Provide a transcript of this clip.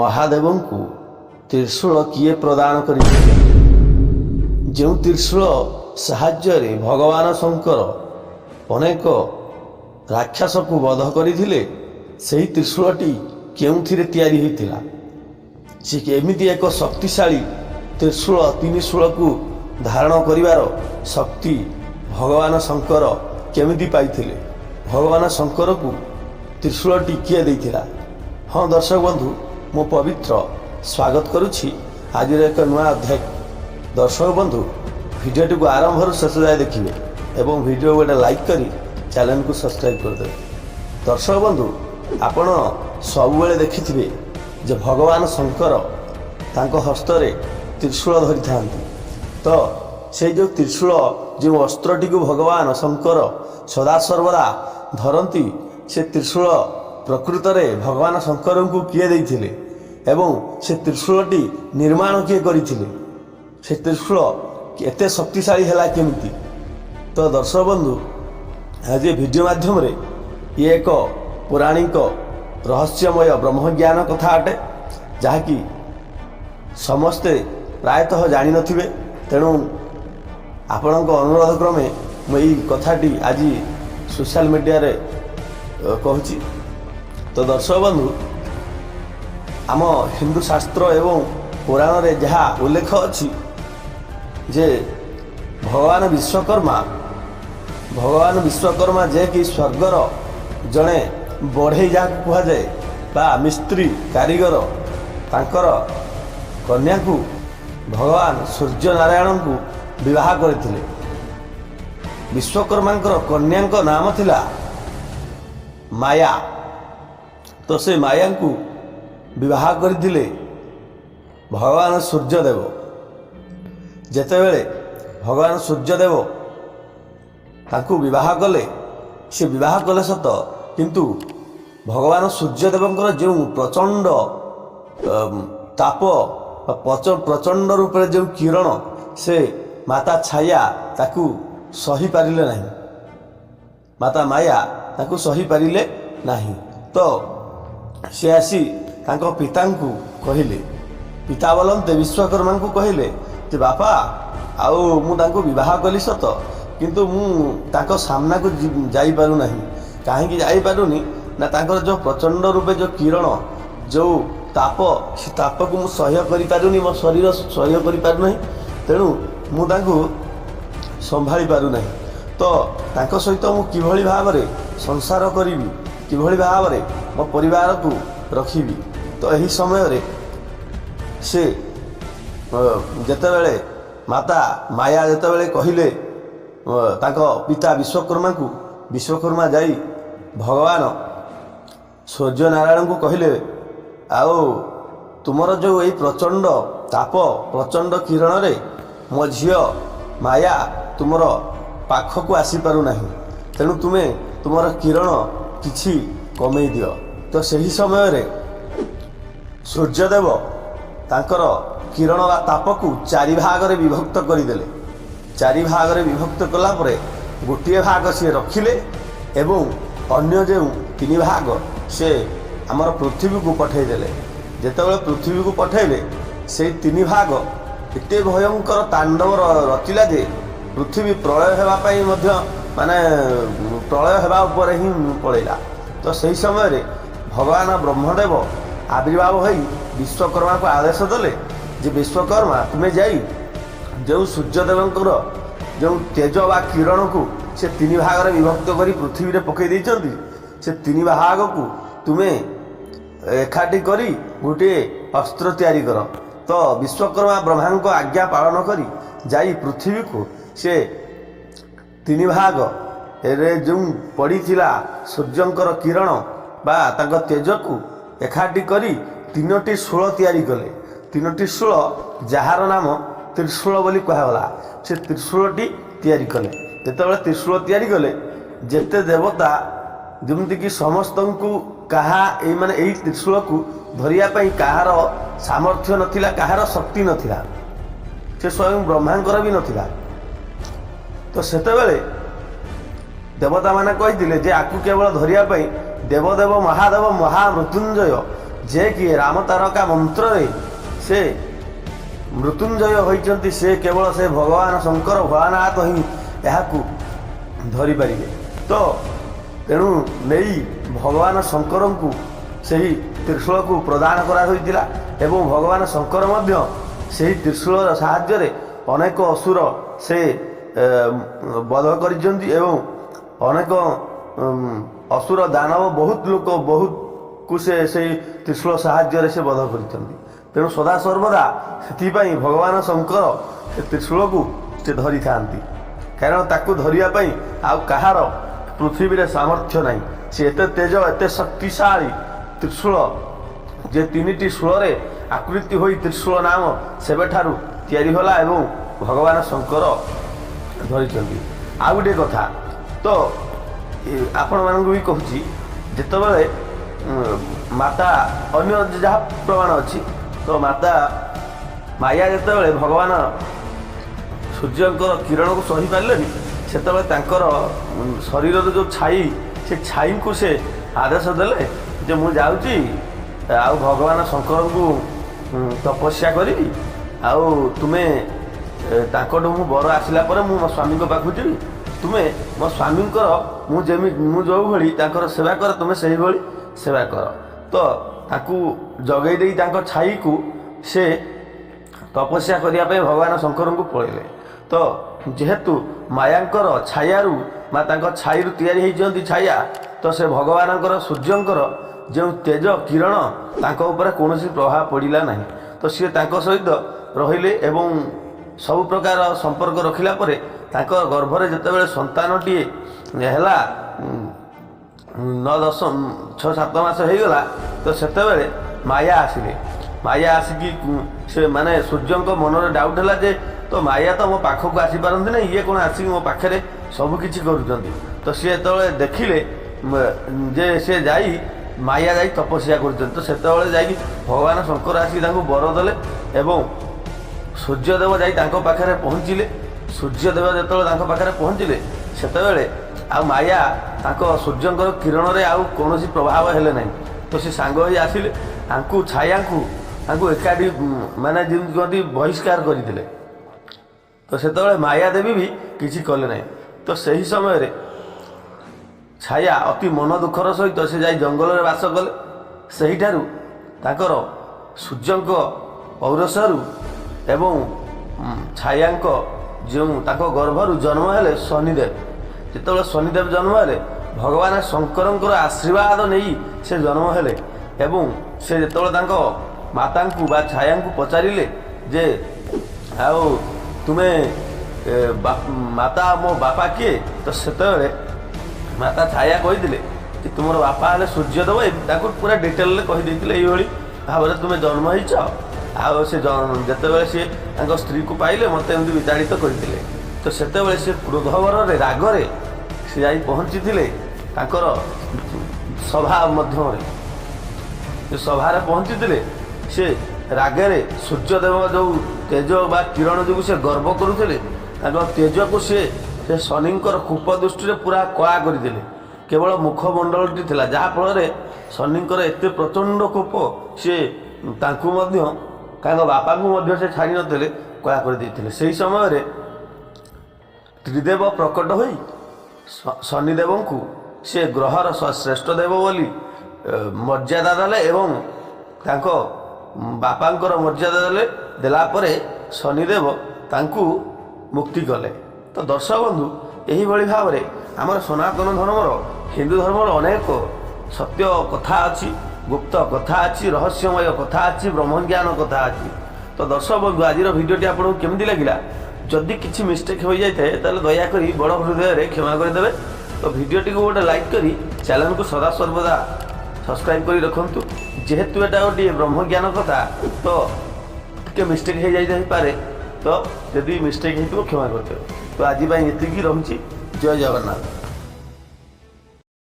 ମହାଦେବଙ୍କୁ ତ୍ରିଶୂଳ କିଏ ପ୍ରଦାନ କରିଥିଲେ? ଯେଉଁ ତ୍ରିଶୂଳ ସାହାଯ୍ୟରେ ଭଗବାନ ଶଙ୍କର ଅନେକ ରାକ୍ଷସକୁ ବଧ କରିଥିଲେ, ସେହି ତ୍ରିଶୂଳଟି କେଉଁଥିରେ ତିଆରି ହୋଇଥିଲା? ସେ ଏମିତି ଏକ ଶକ୍ତିଶାଳୀ ତ୍ରିଶୂଳ, ତିନି ଶୂଳକୁ ଧାରଣ କରିବାର ଶକ୍ତି ଭଗବାନ ଶଙ୍କର କେମିତି ପାଇଥିଲେ? ଭଗବାନ ଶଙ୍କରକୁ ତ୍ରିଶୂଳଟି କିଏ ଦେଇଥିଲା? ହଁ ଦର୍ଶକ ବନ୍ଧୁ, ମୁଁ ପବିତ୍ର ସ୍ୱାଗତ କରୁଛି ଆଜିର ଏକ ନୂଆ ଅଧ୍ୟାୟ। ଦର୍ଶକ ବନ୍ଧୁ, ଭିଡ଼ିଓଟିକୁ ଆରମ୍ଭରୁ ଶେଷ ଯାଏ ଦେଖିବେ ଏବଂ ଭିଡ଼ିଓ ଗୋଟେ ଲାଇକ୍ କରି ଚ୍ୟାନେଲକୁ ସବସ୍କ୍ରାଇବ୍ କରିଦେବେ। ଦର୍ଶକ ବନ୍ଧୁ, ଆପଣ ସବୁବେଳେ ଦେଖିଥିବେ ଯେ ଭଗବାନ ଶଙ୍କର ତାଙ୍କ ହସ୍ତରେ ତ୍ରିଶୂଳ ଧରିଥାନ୍ତି। ତ ସେଇ ଯେଉଁ ତ୍ରିଶୂଳ, ଯେଉଁ ଅସ୍ତ୍ରଟିକୁ ଭଗବାନ ଶଙ୍କର ସଦାସର୍ବଦା ଧରନ୍ତି, ସେ ତ୍ରିଶୂଳ ପ୍ରକୃତରେ ଭଗବାନ ଶଙ୍କରଙ୍କୁ କିଏ ଦେଇଥିଲେ ଏବଂ ସେ ତ୍ରିଶୂଳଟି ନିର୍ମାଣ କିଏ କରିଥିଲେ? ସେ ତ୍ରିଶୂଳ ଏତେ ଶକ୍ତିଶାଳୀ ହେଲା କେମିତି? ତ ଦର୍ଶକ ବନ୍ଧୁ, ଆଜି ଭିଡ଼ିଓ ମାଧ୍ୟମରେ ଇଏ ଏକ ପୌରାଣିକ ରହସ୍ୟମୟ ବ୍ରହ୍ମଜ୍ଞାନ କଥା ଅଟେ, ଯାହାକି ସମସ୍ତେ ପ୍ରାୟତଃ ଜାଣିନଥିବେ। ତେଣୁ ଆପଣଙ୍କ ଅନୁରୋଧ କ୍ରମେ ମୁଁ ଏହି କଥାଟି ଆଜି ସୋସିଆଲ ମିଡ଼ିଆରେ କହୁଛି। ତ ଦର୍ଶକ ବନ୍ଧୁ, ଆମ ହିନ୍ଦୁ ଶାସ୍ତ୍ର ଏବଂ ପୁରାଣରେ ଯାହା ଉଲ୍ଲେଖ ଅଛି ଯେ ଭଗବାନ ବିଶ୍ୱକର୍ମା ଯିଏକି ସ୍ୱର୍ଗର ଜଣେ ବଢ଼େଇ ଯାହାକୁ କୁହାଯାଏ ବା ମିସ୍ତ୍ରୀ କାରିଗର, ତାଙ୍କର କନ୍ୟାକୁ ଭଗବାନ ସୂର୍ଯ୍ୟନାରାୟଣଙ୍କୁ ବିବାହ କରିଥିଲେ। ବିଶ୍ୱକର୍ମାଙ୍କର କନ୍ୟାଙ୍କ ନାମ ଥିଲା ମାୟା। ତ ସେ ମାୟାଙ୍କୁ ବିବାହ କରିଥିଲେ ଭଗବାନ ସୂର୍ଯ୍ୟଦେବ। ଯେତେବେଳେ ଭଗବାନ ସୂର୍ଯ୍ୟଦେବ ତାଙ୍କୁ ବିବାହ କଲେ, ସେ ବିବାହ କଲେ ସତ, କିନ୍ତୁ ଭଗବାନ ସୂର୍ଯ୍ୟଦେବଙ୍କର ଯେଉଁ ପ୍ରଚଣ୍ଡ ତାପ, ପ୍ରଚଣ୍ଡ ରୂପରେ ଯେଉଁ କିରଣ, ସେ ମାତା ଛାୟା ତାକୁ ସହିପାରିଲେ ନାହିଁ। ମାତା ମାୟା ତାକୁ ସହିପାରିଲେ ନାହିଁ। ତ ସେ ଆସି ତାଙ୍କ ପିତାଙ୍କୁ କହିଲେ, ପିତା ବୋଲନ୍ତେ ବିଶ୍ୱକର୍ମାଙ୍କୁ କହିଲେ ଯେ ବାପା, ଆଉ ମୁଁ ତାଙ୍କୁ ବିବାହ କଲି ସତ, କିନ୍ତୁ ମୁଁ ତାଙ୍କ ସାମ୍ନାକୁ ଯାଇପାରୁନାହିଁ। କାହିଁକି ଯାଇପାରୁନି ନା, ତାଙ୍କର ଯେଉଁ ପ୍ରଚଣ୍ଡ ରୂପେ ଯେଉଁ କିରଣ, ଯେଉଁ ତାପ, ସେ ତାପକୁ ମୁଁ ସହ୍ୟ କରିପାରୁନି, ମୋ ଶରୀର ସହ୍ୟ କରିପାରୁନାହିଁ। ତେଣୁ ମୁଁ ତାଙ୍କୁ ସମ୍ଭାଳି ପାରୁନାହିଁ। ତ ତାଙ୍କ ସହିତ ମୁଁ କିଭଳି ଭାବରେ ସଂସାର କରିବି, କିଭଳି ଭାବରେ ମୋ ପରିବାରକୁ ରଖିବି? ତ ଏହି ସମୟରେ ସେ ଯେତେବେଳେ ମାତା ମାୟା ଯେତେବେଳେ କହିଲେ ତାଙ୍କ ପିତା ବିଶ୍ୱକର୍ମାଙ୍କୁ, ବିଶ୍ୱକର୍ମା ଯାଇ ଭଗବାନ ସୂର୍ଯ୍ୟନାରାୟଣଙ୍କୁ କହିଲେ, ଆଉ ତୁମର ଯେଉଁ ଏଇ ପ୍ରଚଣ୍ଡ ତାପ, ପ୍ରଚଣ୍ଡ କିରଣରେ ମୋ ଝିଅ ମାୟା ତୁମର ପାଖକୁ ଆସିପାରୁନାହିଁ। ତେଣୁ ତୁମେ ତୁମର କିରଣ କିଛି କମେଇ ଦିଅ। ତ ସେହି ସମୟରେ ସୂର୍ଯ୍ୟଦେବ ତାଙ୍କର କିରଣ ବା ତାପକୁ ଚାରି ଭାଗରେ ବିଭକ୍ତ କରିଦେଲେ। ଚାରି ଭାଗରେ ବିଭକ୍ତ କଲା ପରେ ଗୋଟିଏ ଭାଗ ସିଏ ରଖିଲେ ଏବଂ ଅନ୍ୟ ଯେଉଁ ତିନି ଭାଗ ସେ ଆମର ପୃଥିବୀକୁ ପଠାଇଦେଲେ। ଯେତେବେଳେ ପୃଥିବୀକୁ ପଠାଇଲେ, ସେଇ ତିନି ଭାଗ ଏତେ ଭୟଙ୍କର ତାଣ୍ଡବ ରଚିଲା ଯେ ପୃଥିବୀ ପ୍ରଳୟ ହେବା ପାଇଁ ମଧ୍ୟ ପ୍ରଳୟ ହେବା ଉପରେ ହିଁ ପଳେଇଲା। ତ ସେହି ସମୟରେ ଭଗବାନ ବ୍ରହ୍ମଦେବ ଆବିର୍ଭାବ ହୋଇ ବିଶ୍ୱକର୍ମାକୁ ଆଦେଶ ଦେଲେ ଯେ ବିଶ୍ୱକର୍ମା, ତୁମେ ଯାଇ ଯେଉଁ ସୂର୍ଯ୍ୟଦେବଙ୍କର ଯେଉଁ ତେଜ ବା କିରଣକୁ ସେ ତିନି ଭାଗରେ ବିଭକ୍ତ କରି ପୃଥିବୀରେ ପକାଇ ଦେଇଛନ୍ତି, ସେ ତିନି ଭାଗକୁ ତୁମେ ଏକାଠି କରି ଗୋଟିଏ ଅସ୍ତ୍ର ତିଆରି କର। ତ ବିଶ୍ୱକର୍ମା ବ୍ରହ୍ମାଙ୍କ ଆଜ୍ଞା ପାଳନ କରି ଯାଇ ପୃଥିବୀକୁ ସେ ତିନି ଭାଗରେ ଯେଉଁ ପଡ଼ିଥିଲା ସୂର୍ଯ୍ୟଙ୍କର କିରଣ ବା ତାଙ୍କ ତେଜକୁ ଏକାଠି କରି ତିନୋଟି ଶୂଳ ତିଆରି କଲେ। ତିନୋଟି ଶୂଳ, ଯାହାର ନାମ ତ୍ରିଶୂଳ ବୋଲି କୁହାଗଲା। ସେ ତ୍ରିଶୂଳଟି ତିଆରି କଲେ। ଯେତେବେଳେ ତ୍ରିଶୂଳ ତିଆରି କଲେ, ଯେତେ ଦେବତା, ଯେମିତିକି ସମସ୍ତଙ୍କୁ ଏଇ ତ୍ରିଶୂଳକୁ ଧରିବା ପାଇଁ କାହାର ସାମର୍ଥ୍ୟ ନଥିଲା, କାହାର ଶକ୍ତି ନଥିଲା, ସେ ସ୍ୱୟଂ ବ୍ରହ୍ମାଙ୍କର ବି ନଥିଲା। ତ ସେତେବେଳେ ଦେବତାମାନେ କହିଥିଲେ ଯେ ଆକୁ କେବଳ ଧରିବା ପାଇଁ ଦେବଦେବ ମହାଦେବ ମହାମୃତ୍ୟୁଞ୍ଜୟ ଯେ କି ରାମ ତାରକା ମନ୍ତ୍ରରେ ସେ ମୃତ୍ୟୁଞ୍ଜୟ ହୋଇଛନ୍ତି, ସେ କେବଳ ସେ ଭଗବାନ ଶଙ୍କର ଭୋଳାନାଥ ହିଁ ଏହାକୁ ଧରିପାରିବେ। ତ ତେଣୁ ନେଇ ଭଗବାନ ଶଙ୍କରଙ୍କୁ ସେହି ତ୍ରିଶୂଳକୁ ପ୍ରଦାନ କରାହୋଇଥିଲା ଏବଂ ଭଗବାନ ଶଙ୍କର ମଧ୍ୟ ସେହି ତ୍ରିଶୂଳର ସାହାଯ୍ୟରେ ଅନେକ ଅସୁର ସେ ବଧ କରିଛନ୍ତି ଏବଂ ଅନେକ ଅସୁର ଦାନବ ବହୁତ ଲୋକ ବହୁତକୁ ସେ ସେହି ତ୍ରିଶୂଳ ସାହାଯ୍ୟରେ ସେ ବଧ କରିଛନ୍ତି। ତେଣୁ ସଦାସର୍ବଦା ସେଥିପାଇଁ ଭଗବାନ ଶଙ୍କର ସେ ତ୍ରିଶୂଳକୁ ସେ ଧରିଥାନ୍ତି, କାରଣ ତାକୁ ଧରିବା ପାଇଁ ଆଉ କାହାର ପୃଥିବୀରେ ସାମର୍ଥ୍ୟ ନାହିଁ। ସେ ଏତେ ତେଜ ଏତେ ଶକ୍ତିଶାଳୀ ତ୍ରିଶୂଳ ଯେ 3ଟି ଶୂଳରେ ଆକୃତି ହୋଇ ତ୍ରିଶୂଳ ନାମ ସେବେଠାରୁ ତିଆରି ହେଲା ଏବଂ ଭଗବାନ ଶଙ୍କର ଧରିଛନ୍ତି। ଆଉ ଗୋଟିଏ କଥା ତ ଆପଣମାନଙ୍କୁ ବି କହୁଛି, ଯେତେବେଳେ ମାତା ଅନ୍ୟ ଯାହା ପ୍ରମାଣ ଅଛି, ତ ମାତା ମାୟା ଯେତେବେଳେ ଭଗବାନ ସୂର୍ଯ୍ୟଙ୍କର କିରଣକୁ ସହିପାରିଲେନି, ସେତେବେଳେ ତାଙ୍କର ଶରୀରର ଯେଉଁ ଛାଇ, ସେ ଛାଇଙ୍କୁ ସେ ଆଦେଶ ଦେଲେ ଯେ ମୁଁ ଯାଉଛି ଆଉ ଭଗବାନ ଶଙ୍କରଙ୍କୁ ତପସ୍ୟା କରିବି, ଆଉ ତୁମେ ତାଙ୍କଠୁ ମୁଁ ବର ଆସିଲା ପରେ ମୁଁ ମୋ ସ୍ୱାମୀଙ୍କ ପାଖକୁ ଯିବି, ତୁମେ ମୋ ସ୍ୱାମୀଙ୍କର ମୁଁ ଯେଉଁଭଳି ତାଙ୍କର ସେବା କର, ତୁମେ ସେହିଭଳି ସେବା କର। ତ ତାକୁ ଜଗେଇ ଦେଇ ତାଙ୍କ ଛାଇକୁ ସେ ତପସ୍ୟା କରିବା ପାଇଁ ଭଗବାନ ଶଙ୍କରଙ୍କୁ ପଳେଇଲେ। ତ ଯେହେତୁ ମାୟାଙ୍କର ଛାୟାରୁ ବା ତାଙ୍କ ଛାଇରୁ ତିଆରି ହେଇଛନ୍ତି ଛାୟା, ତ ସେ ଭଗବାନଙ୍କର ସୂର୍ଯ୍ୟଙ୍କର ଯେଉଁ ତେଜ କିରଣ ତାଙ୍କ ଉପରେ କୌଣସି ପ୍ରଭାବ ପଡ଼ିଲା ନାହିଁ। ତ ସିଏ ତାଙ୍କ ସହିତ ରହିଲେ ଏବଂ ସବୁ ପ୍ରକାର ସମ୍ପର୍କ ରଖିଲା ପରେ ତାଙ୍କ ଗର୍ଭରେ ଯେତେବେଳେ ସନ୍ତାନଟିଏ ହେଲା 9-10-6-7 ମାସ ହେଇଗଲା, ତ ସେତେବେଳେ ମାୟା ଆସିଲେ। ମାୟା ଆସିକି ସେ ମାନେ ସୂର୍ଯ୍ୟଙ୍କ ମନରେ ଡାଉଟ୍ ହେଲା ଯେ ତ ମାୟା ତ ମୋ ପାଖକୁ ଆସିପାରନ୍ତି ନାହିଁ, ଇଏ କ'ଣ ଆସିକି ମୋ ପାଖରେ ସବୁ କିଛି କରୁଛନ୍ତି। ତ ସିଏ ଯେତେବେଳେ ଦେଖିଲେ ଯେ ସେ ମାୟା ଯାଇ ତପସ୍ୟା କରୁଛନ୍ତି, ତ ସେତେବେଳେ ଯାଇକି ଭଗବାନ ଶଙ୍କର ଆସିକି ତାଙ୍କୁ ବର ଦେଲେ ଏବଂ ସୂର୍ଯ୍ୟଦେବ ଯାଇ ତାଙ୍କ ପାଖରେ ପହଞ୍ଚିଲେ। ସୂର୍ଯ୍ୟଦେବ ଯେତେବେଳେ ତାଙ୍କ ପାଖରେ ପହଞ୍ଚିଲେ, ସେତେବେଳେ ଆଉ ମାୟା ତାଙ୍କ ସୂର୍ଯ୍ୟଙ୍କର କିରଣରେ ଆଉ କୌଣସି ପ୍ରଭାବ ହେଲେ ନାହିଁ। ତ ସେ ସାଙ୍ଗ ହୋଇ ଆସିଲେ, ତାଙ୍କୁ ଛାୟାଙ୍କୁ ତାଙ୍କୁ ଏକାଠି ମାନେ ଯେମିତି କୁହନ୍ତି ବହିଷ୍କାର କରିଥିଲେ। ତ ସେତେବେଳେ ମାୟା ଦେବୀ ବି କିଛି କଲେ ନାହିଁ। ତ ସେହି ସମୟରେ ଛାୟା ଅତି ମନ ଦୁଃଖର ସହିତ ସେ ଯାଇ ଜଙ୍ଗଲରେ ବାସ କଲେ। ସେହିଠାରୁ ତାଙ୍କର ସୂର୍ଯ୍ୟଙ୍କ ଔରସରୁ ଏବଂ ଛାୟାଙ୍କ ଯେଉଁ ତାଙ୍କ ଗର୍ଭରୁ ଜନ୍ମ ହେଲେ ଶନିଦେବ। ଯେତେବେଳେ ଶନିଦେବ ଜନ୍ମ ହେଲେ, ଭଗବାନ ଶଙ୍କରଙ୍କର ଆଶୀର୍ବାଦ ନେଇ ସେ ଜନ୍ମ ହେଲେ ଏବଂ ସେ ଯେତେବେଳେ ତାଙ୍କ ମାତାଙ୍କୁ ବା ଛାୟାଙ୍କୁ ପଚାରିଲେ ଯେ ଆଉ ତୁମେ ମାତା ମୋ ବାପା କିଏ, ତ ସେତେବେଳେ ମାତା ଛାୟା କହିଥିଲେ ଯେ ତୁମର ବାପା ହେଲେ ସୂର୍ଯ୍ୟଦେବ। ତାକୁ ପୁରା ଡିଟେଲରେ କହିଦେଇଥିଲେ ଏଇଭଳି ଭାବରେ ତୁମେ ଜନ୍ମ ହେଇଛ। ଆଉ ସେ ଯେତେବେଳେ ସିଏ ତାଙ୍କ ସ୍ତ୍ରୀକୁ ପାଇଲେ ମୋତେ ଏମିତି ବିତାଡ଼ିତ କରିଥିଲେ। ତ ସେତେବେଳେ ସେ କ୍ରୋଧବରରେ ରାଗରେ ସେ ଯାଇ ପହଞ୍ଚିଥିଲେ ତାଙ୍କର ସଭା ମଧ୍ୟରେ। ସେ ସଭାରେ ପହଞ୍ଚିଥିଲେ, ସେ ରାଗରେ ସୂର୍ଯ୍ୟଦେବ ଯେଉଁ ତେଜ ବା କିରଣ ଯୋଗୁଁ ସେ ଗର୍ବ କରୁଥିଲେ, ତାଙ୍କ ତେଜକୁ ସେ ଶନିଙ୍କର କୂପ ଦୃଷ୍ଟିରେ ପୁରା କଳା କରିଦେଲେ। କେବଳ ମୁଖମଣ୍ଡଳଟି ଥିଲା, ଯାହାଫଳରେ ଶନିଙ୍କର ଏତେ ପ୍ରଚଣ୍ଡ କୋପ ସେ ତାଙ୍କୁ ମଧ୍ୟ ତାଙ୍କ ବାପାଙ୍କୁ ମଧ୍ୟ ସେ ଛାଡ଼ି ନଥିଲେ, କଳା କରିଦେଇଥିଲେ। ସେହି ସମୟରେ ତ୍ରିଦେବ ପ୍ରକଟ ହୋଇ ଶନିଦେବଙ୍କୁ ସେ ଗ୍ରହର ଶ୍ରେଷ୍ଠ ଦେବ ବୋଲି ମର୍ଯ୍ୟାଦା ଦେଲେ ଏବଂ ତାଙ୍କ ବାପାଙ୍କର ମର୍ଯ୍ୟାଦା ଦେଲା ପରେ ଶନିଦେବ ତାଙ୍କୁ ମୁକ୍ତି କଲେ। ତ ଦର୍ଶକ ବନ୍ଧୁ, ଏହିଭଳି ଭାବରେ ଆମର ସନାତନ ଧର୍ମର ହିନ୍ଦୁ ଧର୍ମର ଅନେକ ସତ୍ୟ କଥା ଅଛି, ଗୁପ୍ତ କଥା ଅଛି, ରହସ୍ୟମୟ କଥା ଅଛି, ବ୍ରହ୍ମଜ୍ଞାନ କଥା ଅଛି। ତ ଦର୍ଶକ ବନ୍ଧୁ, ଆଜିର ଭିଡ଼ିଓଟି ଆପଣଙ୍କୁ କେମିତି ଲାଗିଲା? ଯଦି କିଛି ମିଷ୍ଟେକ୍ ହୋଇଯାଇଥାଏ ତାହେଲେ ଦୟାକରି ବଡ଼ ହୃଦୟରେ କ୍ଷମା କରିଦେବେ। ତ ଭିଡ଼ିଓଟିକୁ ଗୋଟେ ଲାଇକ୍ କରି ଚ୍ୟାନେଲକୁ ସଦାସର୍ବଦା ସବସ୍କ୍ରାଇବ୍ କରି ରଖନ୍ତୁ। ଯେହେତୁ ଏଇଟା ଗୋଟିଏ ବ୍ରହ୍ମଜ୍ଞାନ କଥା, ତ ଟିକେ ମିଷ୍ଟେକ୍ ହେଇଯାଇଥାଇପାରେ, ତ ଯଦି ମିଷ୍ଟେକ୍ ହେଇଥିବ କ୍ଷମା କରିଦେବେ। ତ ଆଜି ପାଇଁ ଏତିକି ରହୁଛି। ଜୟ ଜଗନ୍ନାଥ।